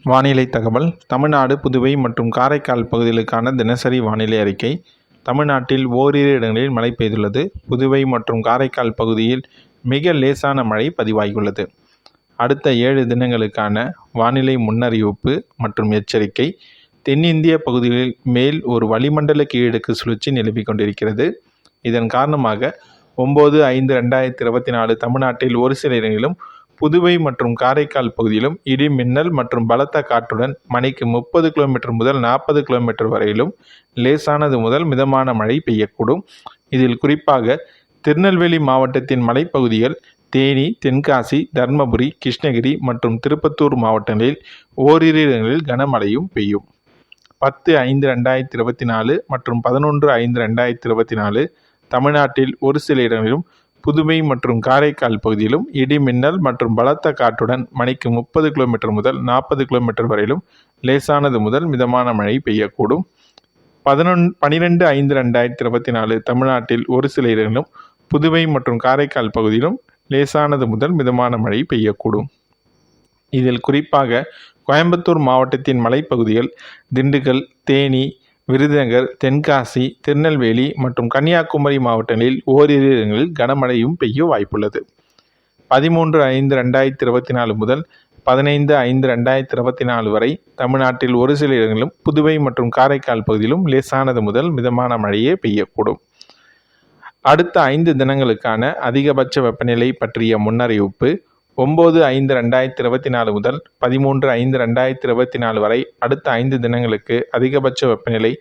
வானிலை தகவல். தமிழ்நாடு, புதுவை மற்றும் காரைக்கால் பகுதிகளுக்கான தினசரி வானிலை அறிக்கை. தமிழ்நாட்டில் ஓரிரு இடங்களில் மழை பெய்துள்ளது. புதுவை மற்றும் காரைக்கால் பகுதியில் மிக லேசான மழை பதிவாகியுள்ளது. அடுத்த 7 தினங்களுக்கான வானிலை முன்னறிவிப்பு மற்றும் எச்சரிக்கை. தென்னிந்திய பகுதிகளில் மேல் ஒரு வளிமண்டல கீழடுக்கு சுழற்சி நிலவிக் கொண்டிருக்கிறது. இதன் காரணமாக 9/5/2024 தமிழ்நாட்டில் ஒரு சில இடங்களிலும், புதுவை மற்றும் காரைக்கால் பகுதியிலும் இடி மின்னல் மற்றும் பலத்த காற்றுடன் மணிக்கு 30 கிலோமீட்டர் முதல் 40 கிலோமீட்டர் வரையிலும் லேசானது முதல் மிதமான மழை பெய்யக்கூடும். இதில் குறிப்பாக திருநெல்வேலி மாவட்டத்தின் மலைப்பகுதிகள், தேனி, தென்காசி, தர்மபுரி, கிருஷ்ணகிரி மற்றும் திருப்பத்தூர் மாவட்டங்களில் ஓரிரு இடங்களில் கனமழையும் பெய்யும். 10/5/2024 மற்றும் 11/5/2024 தமிழ்நாட்டில் ஒரு சில இடங்களிலும், புதுவை மற்றும் காரைக்கால் பகுதியிலும் இடி மின்னல் மற்றும் பலத்த காற்றுடன் மணிக்கு 30 கிலோமீட்டர் முதல் 40 கிலோமீட்டர் வரையிலும் லேசானது முதல் மிதமான மழை பெய்யக்கூடும். 12/5/2024 தமிழ்நாட்டில் ஒரு சில இடங்களிலும், புதுவை மற்றும் காரைக்கால் பகுதியிலும் லேசானது முதல் மிதமான மழை பெய்யக்கூடும். இதில் குறிப்பாக கோயம்புத்தூர் மாவட்டத்தின் மலைப்பகுதிகள், திண்டுக்கல், தேனி, விருதுநகர், தென்காசி, திருநெல்வேலி மற்றும் கன்னியாகுமரி மாவட்டங்களில் ஓரிரு இடங்களில் கனமழையும் பெய்ய வாய்ப்புள்ளது. 13/5/2024 முதல் 15/5/2024 வரை தமிழ்நாட்டில் ஒரு சில இடங்களிலும், புதுவை மற்றும் காரைக்கால் பகுதியிலும் லேசானது முதல் மிதமான மழையே பெய்யக்கூடும். அடுத்த 5 தினங்களுக்கான அதிகபட்ச வெப்பநிலை பற்றிய முன்னறிவிப்பு. 9/5/2024 முதல் 13/5/2024 வரை அடுத்த 5 தினங்களுக்கு அதிகபட்ச வெப்பநிலை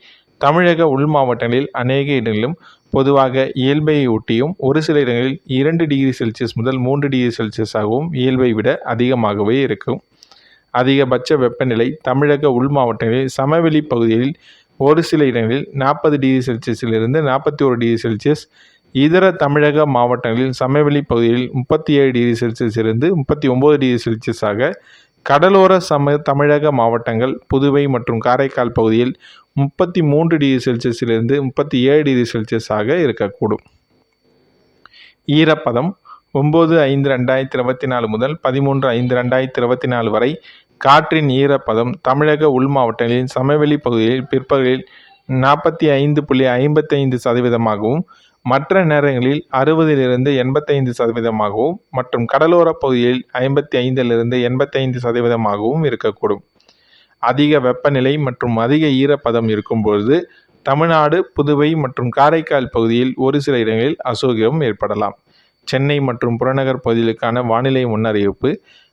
தமிழக உள் மாவட்டங்களில் அநேக இடங்களிலும் பொதுவாக இயல்பை ஒட்டியும், ஒரு சில இடங்களில் 2 டிகிரி செல்சியஸ் முதல் 3 டிகிரி செல்சியஸாகவும் இயல்பை விட அதிகமாகவே இருக்கும். அதிகபட்ச வெப்பநிலை தமிழக உள் மாவட்டங்களில் சமவெளி பகுதிகளில் ஒரு சில இடங்களில் 40 டிகிரி செல்சியஸிலிருந்து 41 டிகிரி செல்சியஸ், இதர தமிழக மாவட்டங்களில் சமவெளி பகுதியில் 37 டிகிரி செல்சியஸிலிருந்து 39 டிகிரி செல்சியஸாக, கடலோர தமிழக மாவட்டங்கள், புதுவை மற்றும் காரைக்கால் பகுதியில் 33 டிகிரி செல்சியஸிலிருந்து 37 டிகிரி செல்சியஸாக இருக்கக்கூடும். ஈரப்பதம் 9/5/2024 முதல் 13/5/2024 வரை காற்றின் ஈரப்பதம் தமிழக உள் மாவட்டங்களின் சமவெளி பகுதிகளில் பிற்பகலில் 45.55%, மற்ற நேரங்களில் 60-85%, மற்றும் கடலோர பகுதியில் 55-85% இருக்கக்கூடும். அதிக வெப்பநிலை மற்றும் அதிக ஈரப்பதம் இருக்கும்போது தமிழ்நாடு, புதுவை மற்றும் காரைக்கால் பகுதியில் ஒரு சில இடங்களில் அசௌகரியம் ஏற்படலாம். சென்னை மற்றும் புறநகர் பகுதிகளுக்கான வானிலை முன்னறிவிப்பு.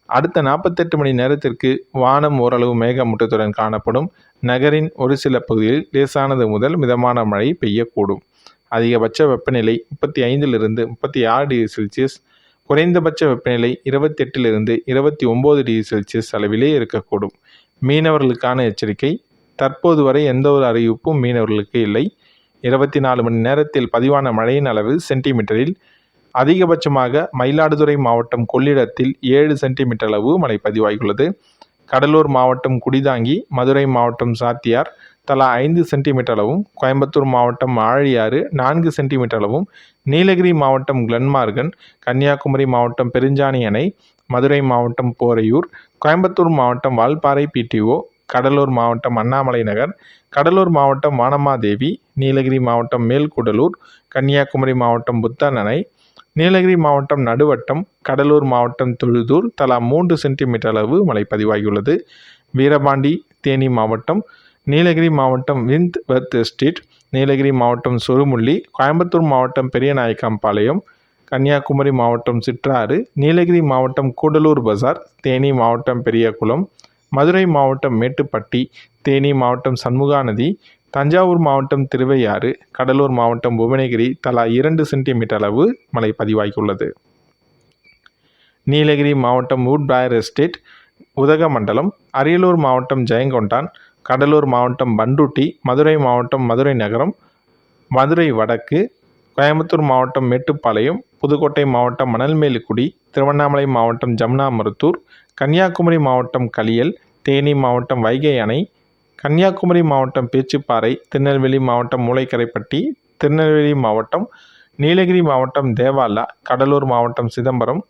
அடுத்த 48 மணி நேரத்திற்கு வானம் ஓரளவு மேகமூட்டத்துடன் காணப்படும். நகரின் ஒரு சில பகுதிகளில் லேசானது முதல் மிதமான மழை பெய்யக்கூடும். அதிகபட்ச வெப்பநிலை 35-36 டிகிரி செல்சியஸ், குறைந்தபட்ச வெப்பநிலை 28-29 டிகிரி செல்சியஸ் அளவிலே இருக்கக்கூடும். மீனவர்களுக்கான எச்சரிக்கை. தற்போது வரை எந்த ஒரு அறிவிப்பும் மீனவர்களுக்கு இல்லை. 24 மணி நேரத்தில் பதிவான மழையின் அளவு சென்டிமீட்டரில் அதிகபட்சமாக மயிலாடுதுறை மாவட்டம் கொள்ளிடத்தில் 7 சென்டிமீட்டர் அளவு மழை பதிவாகியுள்ளது. கடலூர் மாவட்டம் குடிதாங்கி, மதுரை மாவட்டம் சாத்தியார் தலா 5 சென்டிமீட்டர் அளவும், கோயம்புத்தூர் மாவட்டம் ஆழியாறு 4 சென்டிமீட்டர் அளவும், நீலகிரி மாவட்டம் கிளன்மார்கன், கன்னியாகுமரி மாவட்டம் பெருஞ்சாணி அணை, மதுரை மாவட்டம் போரையூர், கோயம்புத்தூர் மாவட்டம் வால்பாறை பிடிஓ, கடலூர் மாவட்டம் அண்ணாமலை நகர், கடலூர் மாவட்டம் வானமாதேவி, நீலகிரி மாவட்டம் மேல்கூடலூர், கன்னியாகுமரி மாவட்டம் புத்தன் அணை, நீலகிரி மாவட்டம் நடுவட்டம், கடலூர் மாவட்டம் தொழுதூர் தலா 3 சென்டிமீட்டர் அளவு மழை பதிவாகியுள்ளது. வீரபாண்டி, தேனி மாவட்டம், நீலகிரி மாவட்டம் விந்த்வர்த் எஸ்டேட், நீலகிரி மாவட்டம் சொருமுள்ளி, கோயம்புத்தூர் மாவட்டம் பெரியநாயக்கம்பாளையம், கன்னியாகுமரி மாவட்டம் சிற்றாறு, நீலகிரி மாவட்டம் கூடலூர் பஜார், தேனி மாவட்டம் பெரியகுளம், மதுரை மாவட்டம் மேட்டுப்பட்டி, தேனி மாவட்டம் சண்முகாநதி, தஞ்சாவூர் மாவட்டம் திருவையாறு, கடலூர் மாவட்டம் புவனகிரி தலா 2 சென்டிமீட்டர் அளவு மழை பதிவாகியுள்ளது. நீலகிரி மாவட்டம் வூட்பயர் எஸ்டேட், உதகமண்டலம், அரியலூர் மாவட்டம் ஜெயங்கொண்டான், கடலூர் மாவட்டம் பண்ருட்டி, மதுரை மாவட்டம் மதுரை நகரம், மதுரை வடக்கு, கோயம்புத்தூர் மாவட்டம் மேட்டுப்பாளையம், புதுக்கோட்டை மாவட்டம் மணல்மேலுக்குடி, திருவண்ணாமலை மாவட்டம் ஜமுனாமருத்தூர், கன்னியாகுமரி மாவட்டம் களியல், தேனி மாவட்டம் வைகை அணை, கன்னியாகுமரி மாவட்டம் பேச்சிப்பாறை, திருநெல்வேலி மாவட்டம் மூளைக்கரைப்பட்டி, திருநெல்வேலி மாவட்டம், நீலகிரி மாவட்டம் தேவாலா, கடலூர் மாவட்டம் சிதம்பரம்,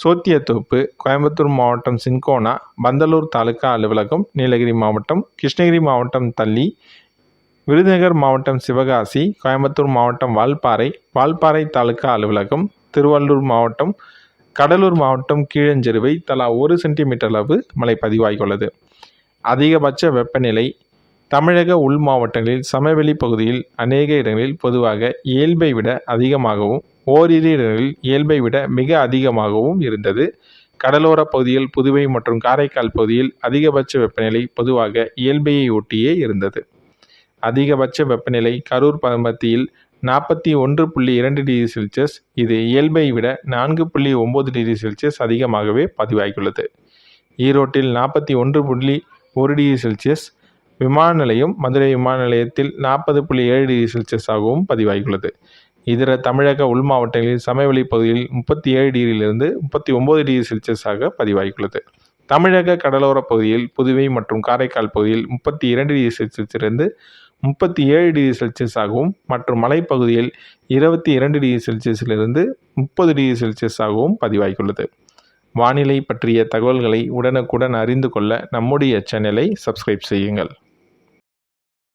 சோத்தியத்தோப்பு கோயம்புத்தூர் மாவட்டம் சின்கோனா பந்தலூர் தாலுகா அலுவலகம் நீலகிரி மாவட்டம், கிருஷ்ணகிரி மாவட்டம் தள்ளி, விருதுநகர் மாவட்டம் சிவகாசி, கோயம்புத்தூர் மாவட்டம் வால்பாறை தாலுகா அலுவலகம், திருவள்ளூர் மாவட்டம், கடலூர் மாவட்டம் கீழஞ்செருவை தலா 1 சென்டிமீட்டர் அளவு மழை பதிவாகியுள்ளது. அதிகபட்ச வெப்பநிலை தமிழக உள் மாவட்டங்களில் சமவெளி பகுதியில் அநேக இடங்களில் பொதுவாக இயல்பை விட அதிகமாகவும், ஓரிரு இடங்களில் இயல்பை விட மிக அதிகமாகவும் இருந்தது. கடலோர பகுதியில் புதுவை மற்றும் காரைக்கால் பகுதியில் அதிகபட்ச வெப்பநிலை பொதுவாக இயல்பையை ஒட்டியே இருந்தது. அதிகபட்ச வெப்பநிலை கரூர் மத்தியில் 41.2 டிகிரி செல்சியஸ், இது இயல்பை விட 4.9 டிகிரி செல்சியஸ் அதிகமாகவே பதிவாகியுள்ளது. ஈரோட்டில் 41.1 டிகிரி செல்சியஸ், விமான நிலையம் மதுரை விமான நிலையத்தில் 40.7 டிகிரி செல்சியஸ் ஆகவும் பதிவாகியுள்ளது. இதர தமிழக உள் மாவட்டங்களில் சமவெளி பகுதியில் 37 டிகிரியிலிருந்து 39 டிகிரி செல்சியஸாக பதிவாகியுள்ளது. தமிழக கடலோர பகுதியில் புதுவை மற்றும் காரைக்கால் பகுதியில் 32 டிகிரி செல்சியஸிலிருந்து 37 டிகிரி செல்சியஸாகவும் மற்றும் மலைப்பகுதியில் 22 டிகிரி செல்சியஸிலிருந்து 30 டிகிரி செல்சியஸாகவும் பதிவாகியுள்ளது. வானிலை பற்றிய தகவல்களை உடனுக்குடன் அறிந்து கொள்ள நம்முடைய சேனலை சப்ஸ்கிரைப் செய்யுங்கள்.